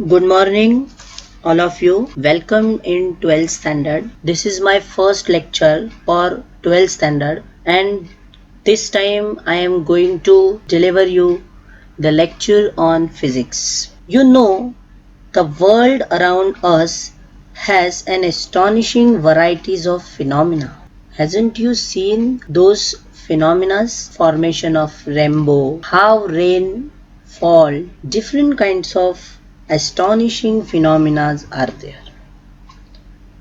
Good morning, all of you. Welcome in 12th standard. This is my first lecture for 12th standard, and this time I am going to deliver you the lecture on physics. You know, the world around us has an astonishing varieties of phenomena. Hasn't you seen those phenomena? Formation of rainbow, how rain fall, different kinds of astonishing phenomena are there.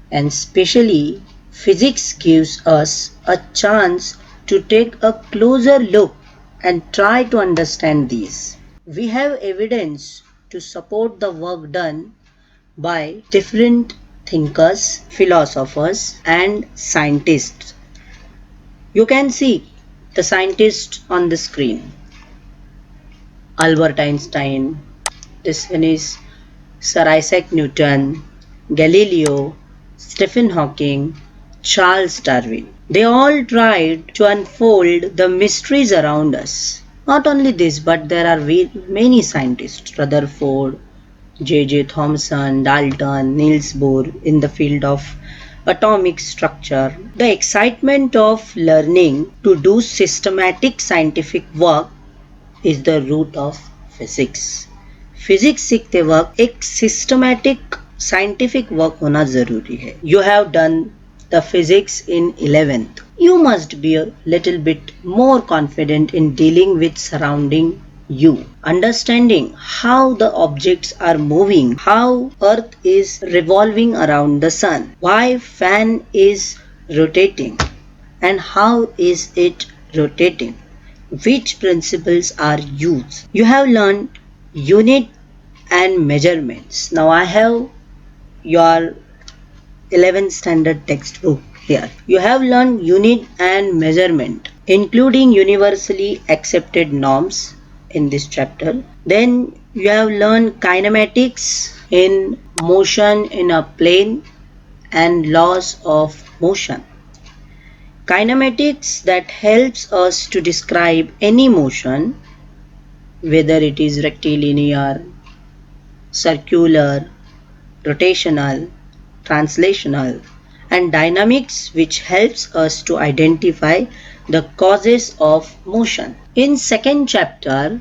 And especially physics gives us a chance to take a closer look and try to understand these. We have evidence to support the work done by different thinkers, philosophers, and scientists. You can see the scientists on the screen. Albert Einstein, this one is Sir Isaac Newton, Galileo, Stephen Hawking, Charles Darwin. They all tried to unfold the mysteries around us. Not only this, but there are many scientists, Rutherford, J.J. Thomson, Dalton, Niels Bohr in the field of atomic structure. The excitement of learning to do systematic scientific work is the root of physics. Physics सीखते वक्त एक systematic scientific work होना जरूरी है. You have done the physics in 11th. You must be a little bit more confident in dealing with surrounding you. Understanding how the objects are moving, how earth is revolving around the sun, why fan is rotating and how is it rotating, which principles are used. You have learned unit and measurements. Now I have your 11th standard textbook here. You have learned unit and measurement, including universally accepted norms in this chapter. Then you have learned kinematics in motion in a plane and laws of motion. Kinematics that helps us to describe any motion, whether it is rectilinear, circular, rotational, translational, and dynamics, which helps us to identify the causes of motion. In second chapter,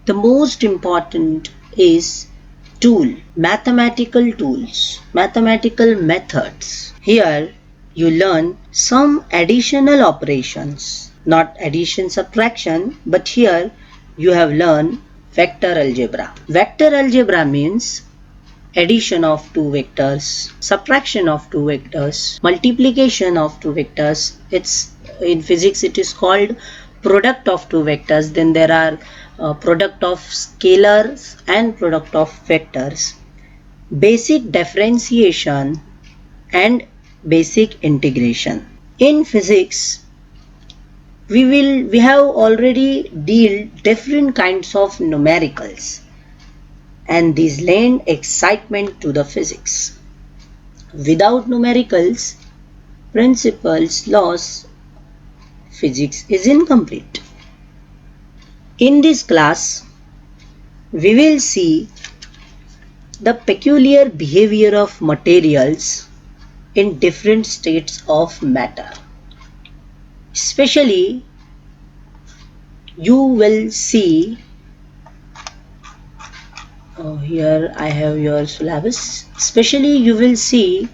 the most important is mathematical tools, mathematical methods. Here you learn some additional operations, not addition subtraction, but here you have learned vector algebra. Vector algebra means addition of two vectors, subtraction of two vectors, multiplication of two vectors. It's in physics it is called product of two vectors. Then there are product of scalars and product of vectors, basic differentiation and basic integration. In physics we have already dealt different kinds of numericals, and these lend excitement to the physics. Without numericals, principles, laws, physics is incomplete. In this class, we will see the peculiar behavior of materials in different states of matter. Especially, you will see here I have your syllabus. Especially you will see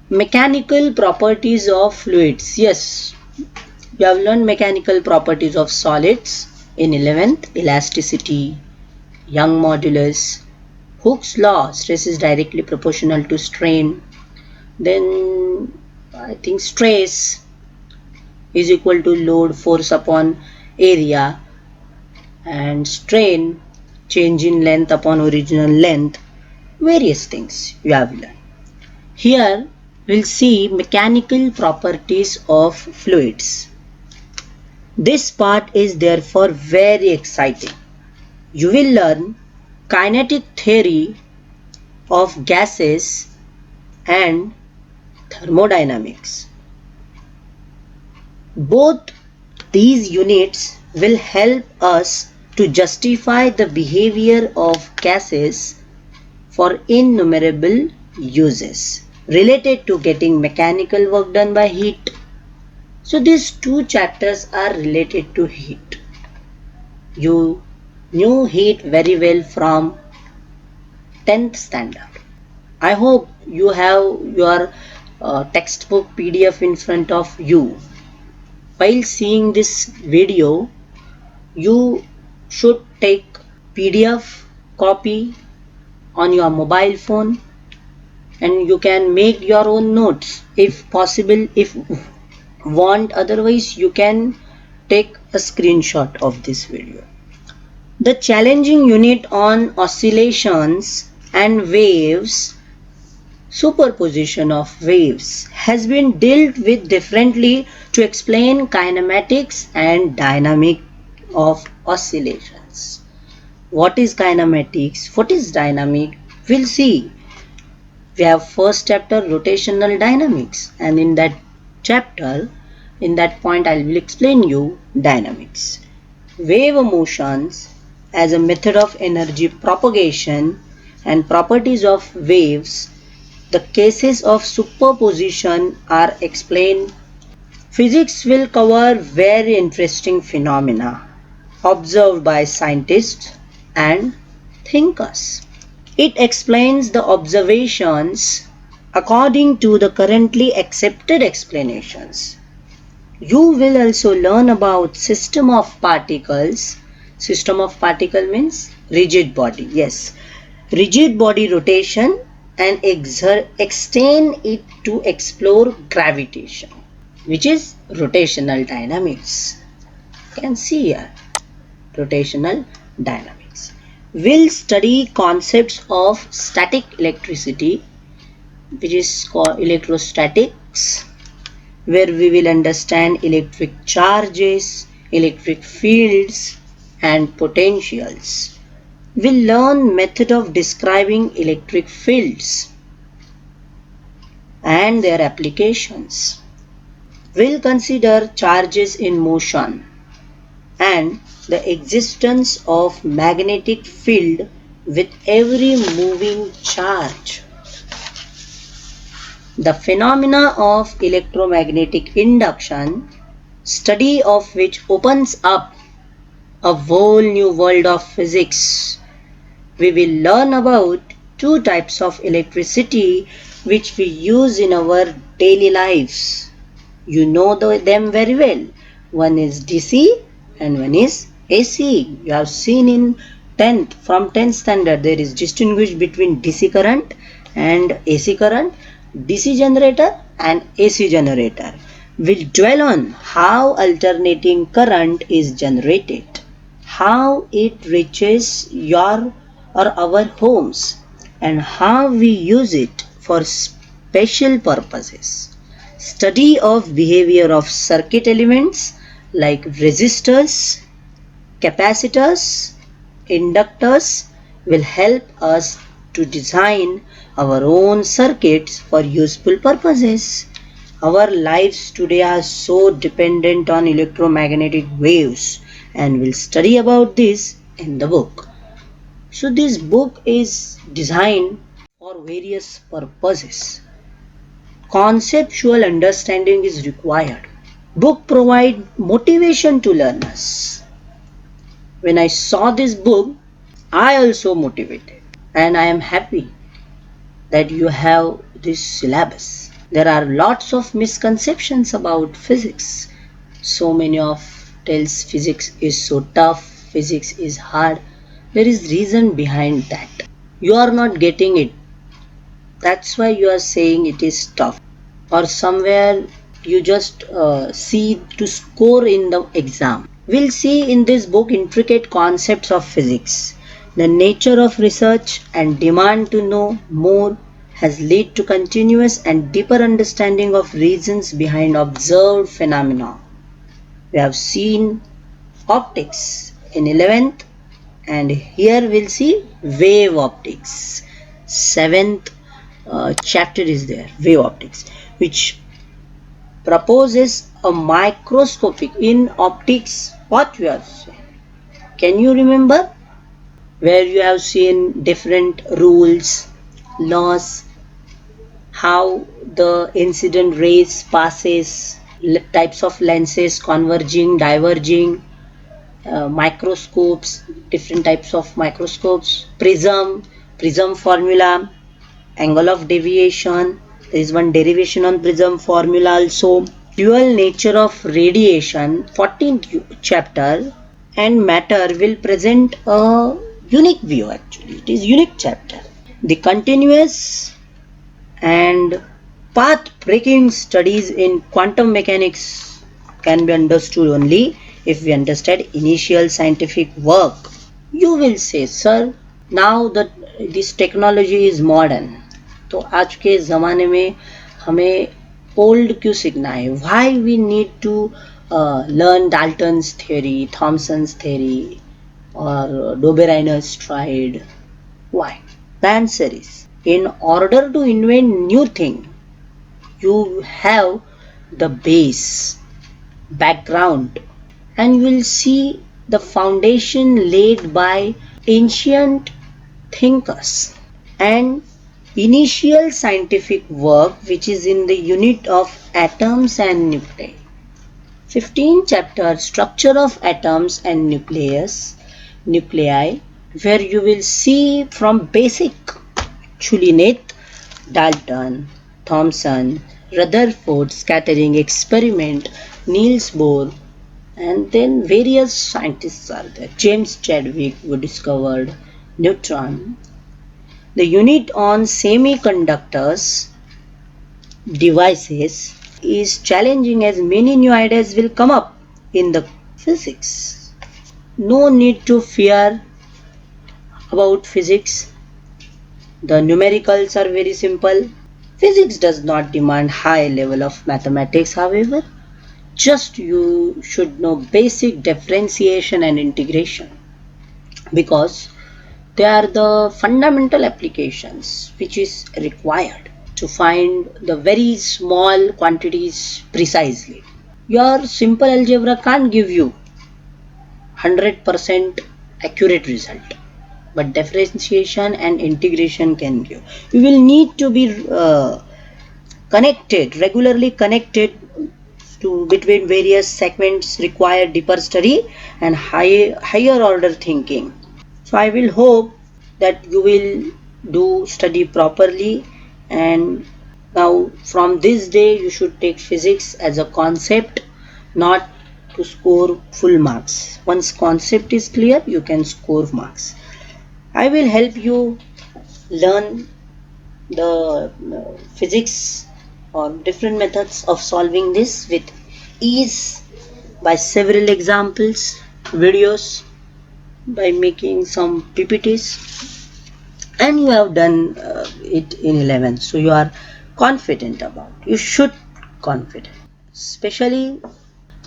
mechanical properties of fluids. Yes, you have learned mechanical properties of solids in 11th. Elasticity, Young modulus, Hooke's law, stress is directly proportional to strain. Then I think stress is equal to load force upon area, and strain change in length upon original length. Various things you have learned. Here we'll see mechanical properties of fluids. This part is therefore very exciting. You will learn kinetic theory of gases and thermodynamics. Both these units will help us to justify the behavior of gases, for innumerable uses related to getting mechanical work done by heat. So these two chapters are related to heat. You knew heat very well from 10th standard. I hope you have your textbook PDF in front of you. While seeing this video, you should take PDF copy on your mobile phone and you can make your own notes if possible. If want, otherwise you can take a screenshot of this video. The challenging unit on oscillations and waves, superposition of waves, has been dealt with differently to explain kinematics and dynamic of oscillations. What is kinematics? What is dynamic? We'll see. We have first chapter rotational dynamics, and in that chapter, in that point, I will explain you dynamics. Wave motions as a method of energy propagation and properties of waves. The cases of superposition are explained. Physics will cover very interesting phenomena observed by scientists and thinkers. It explains the observations according to the currently accepted explanations. You will also learn about system of particles. System of particle means rigid body. Yes, rigid body rotation and extend it to explore gravitation, which is rotational dynamics. You can see here rotational dynamics. We'll study concepts of static electricity, which is called electrostatics, where we will understand electric charges, electric fields and potentials. We'll learn method of describing electric fields and their applications. We'll consider charges in motion and the existence of magnetic field with every moving charge. The phenomena of electromagnetic induction, study of which opens up a whole new world of physics. We will learn about two types of electricity which we use in our daily lives. You know them very well. One is DC and one is AC. You have seen in 10th, from 10th standard, there is distinguished between DC current and AC current, DC generator and AC generator. We'll dwell on how alternating current is generated, how it reaches your or our homes, and how we use it for special purposes. Study of behavior of circuit elements like resistors, capacitors, inductors will help us to design our own circuits for useful purposes. Our lives today are so dependent on electromagnetic waves, and we'll study about this in the book. So this book is designed for various purposes. Conceptual understanding is required. Book provide motivation to learners. When I saw this book, I also motivated, and I am happy that you have this syllabus. There are lots of misconceptions about physics. So many of tells physics is so tough, physics is hard. There is reason behind that. You are not getting it. That's why you are saying it is tough. Or somewhere you just see to score in the exam. We'll see in this book intricate concepts of physics. The nature of research and demand to know more has led to continuous and deeper understanding of reasons behind observed phenomena. We have seen optics in 11th, and here we'll see wave optics. 7th chapter is there, wave optics, which proposes a microscopic in optics. What we are saying? Can you remember? where you have seen different rules, laws, how the incident rays passes, types of lenses, converging, diverging, microscopes, different types of microscopes, prism formula, angle of deviation. There is one derivation on prism formula also. Dual nature of radiation, 14th chapter, and matter will present a unique view actually. It is unique chapter. The continuous and path breaking studies in quantum mechanics can be understood only if we understand initial scientific work. You will say, sir, now that this technology is modern, तो आज के ज़माने में हमें old क्यों सीखना है? Why we need to learn Dalton's theory, Thomson's theory, or Dobereiner's triad? Why? The answer is, in order to invent new thing, you have the base, background, and you will see the foundation laid by ancient thinkers and initial scientific work which is in the unit of atoms and nuclei. 15 chapter structure of atoms and nuclei, where you will see from basic actually Nath, Dalton, Thomson, Rutherford scattering experiment, Niels Bohr, and then various scientists are there. James Chadwick who discovered neutron. The unit on semiconductors devices is challenging as many new ideas will come up in the physics. No need to fear about physics. The numericals are very simple. Physics does not demand high level of mathematics, however. Just you should know basic differentiation and integration, because they are the fundamental applications which is required to find the very small quantities precisely. Your simple algebra can't give you 100% accurate result, but differentiation and integration can give. You will need to be regularly connected to between various segments, require deeper study and higher order thinking. So I will hope that you will do study properly, and now from this day you should take physics as a concept, not to score full marks. Once concept is clear, you can score marks. I will help you learn the physics or different methods of solving this with ease by several examples, videos, by making some PPTs, and you have done it in 11, so you are confident about. You should confident, especially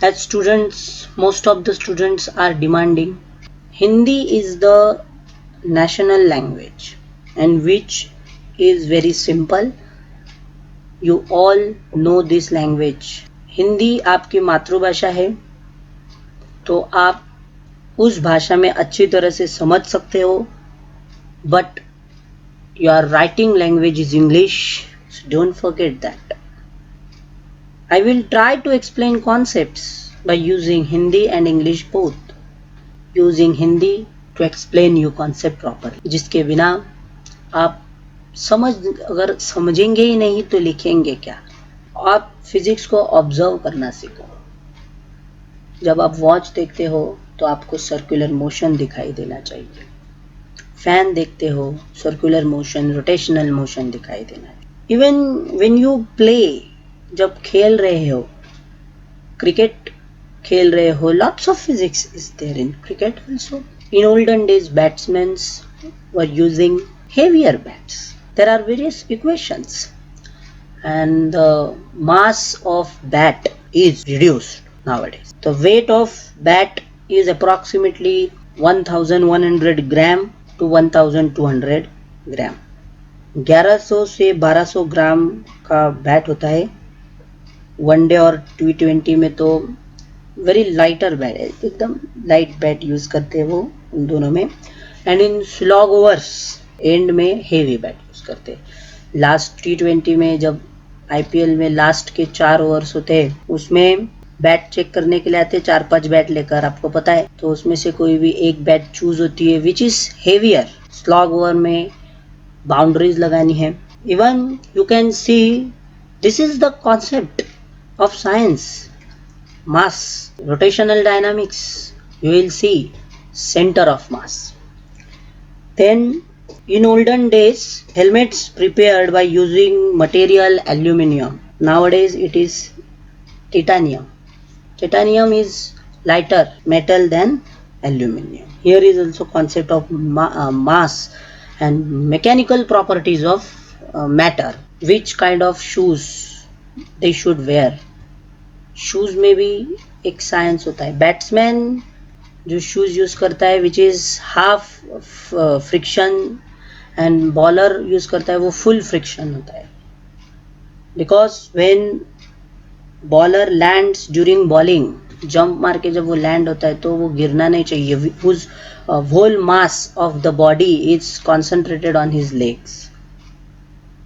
as students. Most of the students are demanding. Hindi is the national language and which is very simple. You all know this language. Hindi आपकी मातृभाषा है, तो आप उस भाषा में अच्छी तरह से समझ सकते हो, but your writing language is English, so don't forget that. I will try to explain concepts by using Hindi and English both. Using Hindi to explain you concept properly, जिसके बिना आप अगर समझेंगे ही नहीं तो लिखेंगे क्या? आप फिजिक्स को ऑब्जर्व करना सीखो. जब आप वॉच देखते हो तो आपको सर्कुलर मोशन दिखाई देना चाहिए. फैन देखते हो, सर्कुलर मोशन, रोटेशनल मोशन दिखाई देना चाहिए. इवन व्हेन यू प्ले, जब खेल रहे हो, क्रिकेट खेल रहे हो, lots of physics is there in cricket also. In olden days batsman were using heavier bats. There are various equations, and the mass of bat is reduced nowadays. The weight of bat is approximately 1100 gram to 1200 gram. 1100 से 1200 ग्राम का bat होता है. One day और T20 में तो very lighter bat है, एकदम light bat use करते हैं वो उन दोनों में. And in slog overs and में हेवी बैट यूज करते हैं. लास्ट T20 में जब IPL में लास्ट के 4 ओवर्स होते हैं उसमें बैट चेक करने के लिए आते 4-5 बैट लेकर, आपको पता है. तो उसमें से कोई भी एक बैट चूज होती है which is heavier. Slog over में बाउंड्रीज लगानी है. Even you can see this is the concept of science, mass, rotational dynamics. You will see center of mass. Then in olden days, helmets prepared by using material aluminium. Nowadays it is titanium. Titanium is lighter metal than aluminium. Here is also concept of mass and mechanical properties of matter. Which kind of shoes they should wear. Shoes में भी एक science होता है. Batsman जो shoes use करता है which is half friction and bowler use करता है वो फुल फ्रिक्शन होता है. Because when bowler lands during bowling, jump मार के जब वो लैंड होता है तो वो गिरना नहीं चाहिए. Whose whole mass of the body is concentrated on his legs.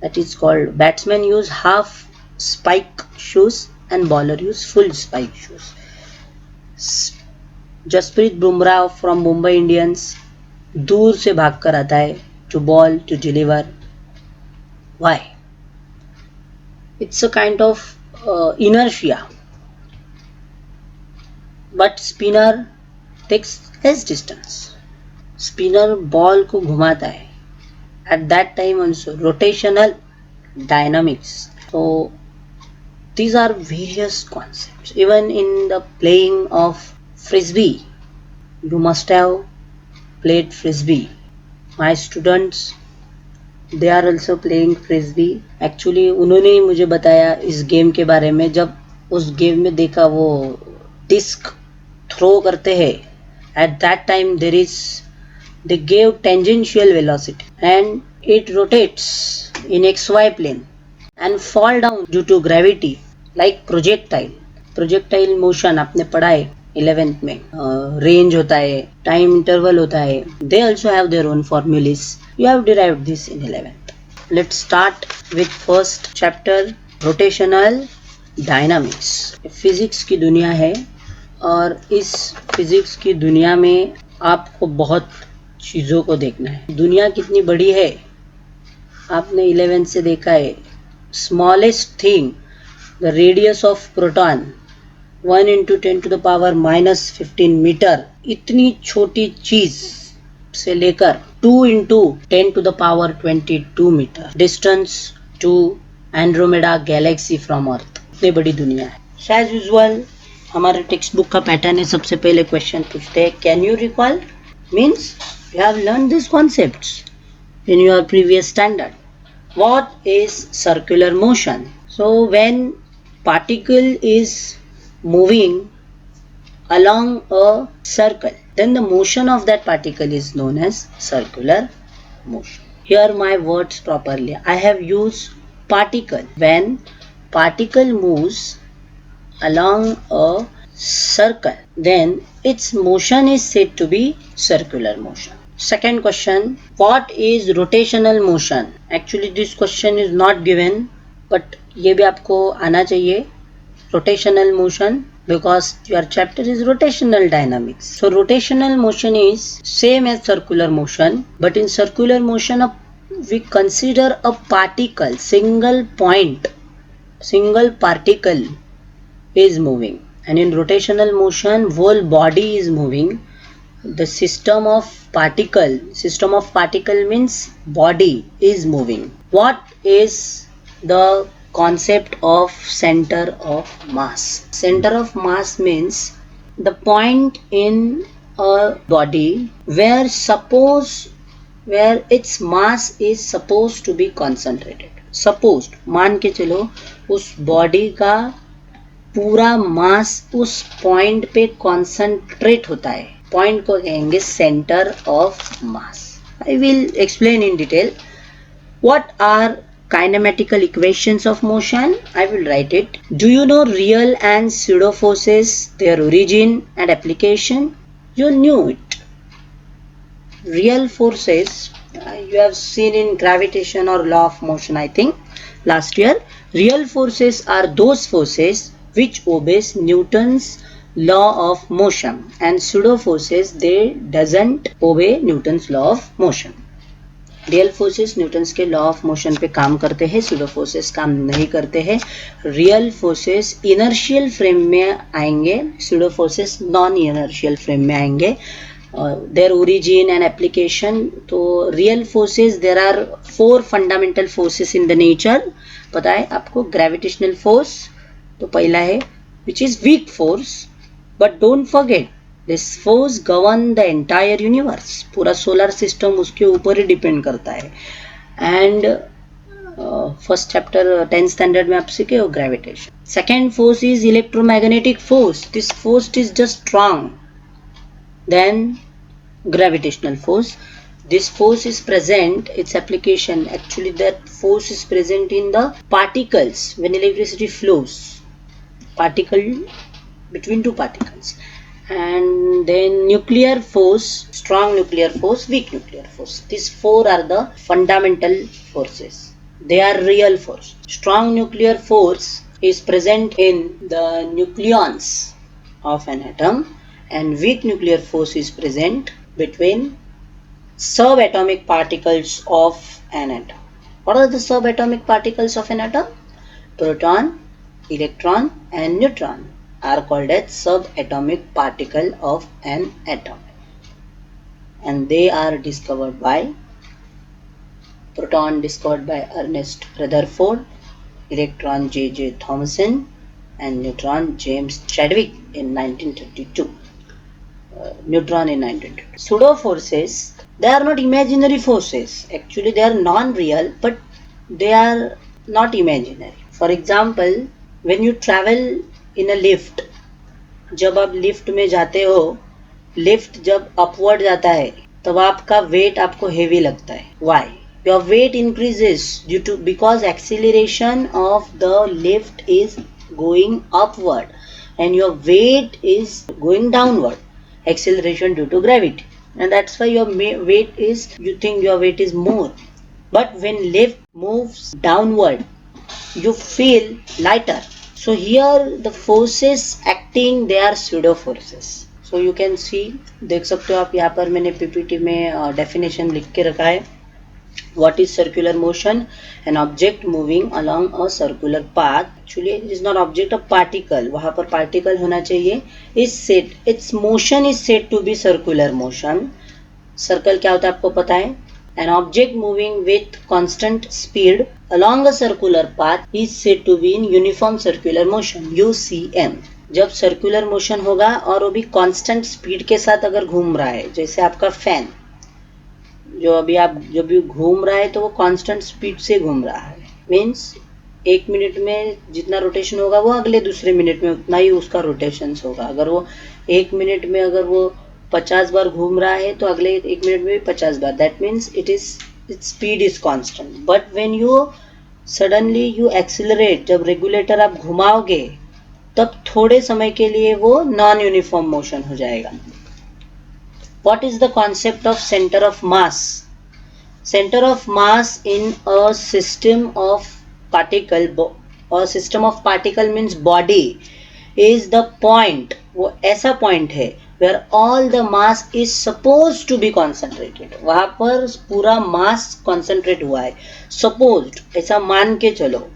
That is called batsman use half spike shoes and bowler use full spike shoes. Jasprit Bumrah from Mumbai Indians दूर से भाग कर आता है to ball to deliver. Why? It's a kind of inertia. But spinner takes less distance. Spinner ball को घुमाता है. At that time also rotational dynamics. So these are various concepts. Even in the playing of frisbee, you must have played frisbee. My students, they are also playing frisbee. Actually उन्होंने ही मुझे बताया इस game के बारे में. जब उस game में देखा वो डिस्क थ्रो करते हैं, at that time they gave tangential velocity and it rotates in XY plane and fall down due to gravity like projectile motion. आपने पढ़ा है 11th में. रेंज होता है, टाइम इंटरवल होता है. they also have their own formulas. you have derived this in 11th. let's start with first chapter, rotational dynamics. Physics की दुनिया है और इस फिजिक्स की दुनिया में आपको बहुत चीज़ों को देखना है. दुनिया कितनी बड़ी है आपने 11th से देखा है. smallest thing, the radius of proton 1 into 10 to the power minus 15 meter. इतनी छोटी चीज से लेकर 2 into 10 to the power 22 meter distance to Andromeda galaxy from Earth. इतनी बड़ी दुनिया है. As usual हमारे टेक्स्ट बुक का पैटर्न है. सबसे पहले क्वेश्चन पूछते हैं can you recall. Means you have learn this concepts in your previous standard. What is circular motion? So when particle is moving along a circle, then the motion of that particle is known as circular motion. Hear my words properly. I have used particle. When particle moves along a circle, then its motion is said to be circular motion. Second question, what is rotational motion? Actually this question is not given, but ये भी आपको आना चाहिए. Rotational motion, because your chapter is rotational dynamics. So rotational motion is same as circular motion, but in circular motion we consider a particle, single point, single particle is moving, and in rotational motion whole body is moving. The system of particle means body is moving. What is the concept of center of mass? Center of mass means the point in a body where its mass is supposed to be concentrated. Supposed, मान के चलो उस body का पूरा मास उस point पे concentrate होता है. पॉइंट को कहेंगे centre of mass. I will explain in detail. What are kinematical equations of motion? I will write it. Do you know real and pseudo forces, their origin and application? You knew it. real forces, you have seen in gravitation or law of motion, I think last year. Real forces are those forces which obeys Newton's law of motion, and pseudo forces, they doesn't obey Newton's law of motion. Real forces Newton's के law of motion पे काम करते हैं, pseudo forces काम नहीं करते हैं. Real forces inertial frame में आएंगे, pseudo forces non inertial frame में आएंगे. Their origin and application. तो real forces, there are 4 fundamental forces in the nature. पता है आपको, ग्रेविटेशनल फोर्स तो पहला है, which is weak force, but don't forget this force govern the entire universe. पूरा सोलर सिस्टम उसके ऊपर ही डिपेंड करता है. And first chapter 10th standard में आप सीखे हो gravitation. Second force is electromagnetic force. This force is just strong then gravitational force. This force is present, its application, actually that force is present in the particles when electricity flows, particle between two particles. And then nuclear force, strong nuclear force, weak nuclear force. These 4 are the fundamental forces. They are real force. Strong nuclear force is present in the nucleons of an atom, and weak nuclear force is present between subatomic particles of an atom. What are the subatomic particles of an atom? Proton, electron and neutron are called as subatomic particle of an atom, and they are discovered by proton discovered by Ernest Rutherford, electron J.J. Thomson, and neutron James Chadwick in 1932. Neutron in 1932. Pseudo forces, they are not imaginary forces. Actually they are non-real, but they are not imaginary. For example, when you travel in a lift, जब आप lift में जाते हो, lift जब upward जाता है तब आपका वेट आपको हेवी लगता है. Why? Your weight increases due to, because acceleration of the lift is going upward and your weight is going downward. Acceleration due to gravity, and that's why your weight is, you think your weight is more. But when lift moves downward, you feel lighter. So here the forces acting, they are pseudo forces. So you can see, देख सकते हो आप, यहाँ पर मैंने PPT में definition लिख के रखा है. What is circular motion? An object moving along a circular path. Actually it is not object, a particle. वहाँ पर particle होना चाहिए. Is said, its motion is said to be circular motion. Circle क्या होता है आपको पता है? An object moving with constant speed along a circular path is said to be in uniform circular motion, UCM. जब circular motion होगा और वो भी constant speed के साथ अगर घूम रहा है, जैसे आपका फैन, जो अभी आप जब भी घूम रहा है तो वो कांस्टेंट स्पीड से घूम रहा है. मीन्स 1 मिनट में जितना रोटेशन होगा वो अगले दूसरे मिनट में उतना ही उसका रोटेशन होगा. अगर वो 1 मिनट में अगर वो 50 बार घूम रहा है तो अगले 1 मिनट में भी 50 बार. That means it's speed is constant. But when you suddenly you accelerate, जब रेगुलेटर आप घुमाओगे तब थोड़े समय के लिए वो नॉन यूनिफॉर्म मोशन हो जाएगा. What is the concept of center of mass? Center of mass in a system of particle, or system of particle means body, is the point, वो ऐसा point है where all the mass is supposed to be concentrated. वहाँ पर पूरा mass concentrate हुआ है. Supposed, ऐसा मान के चलो.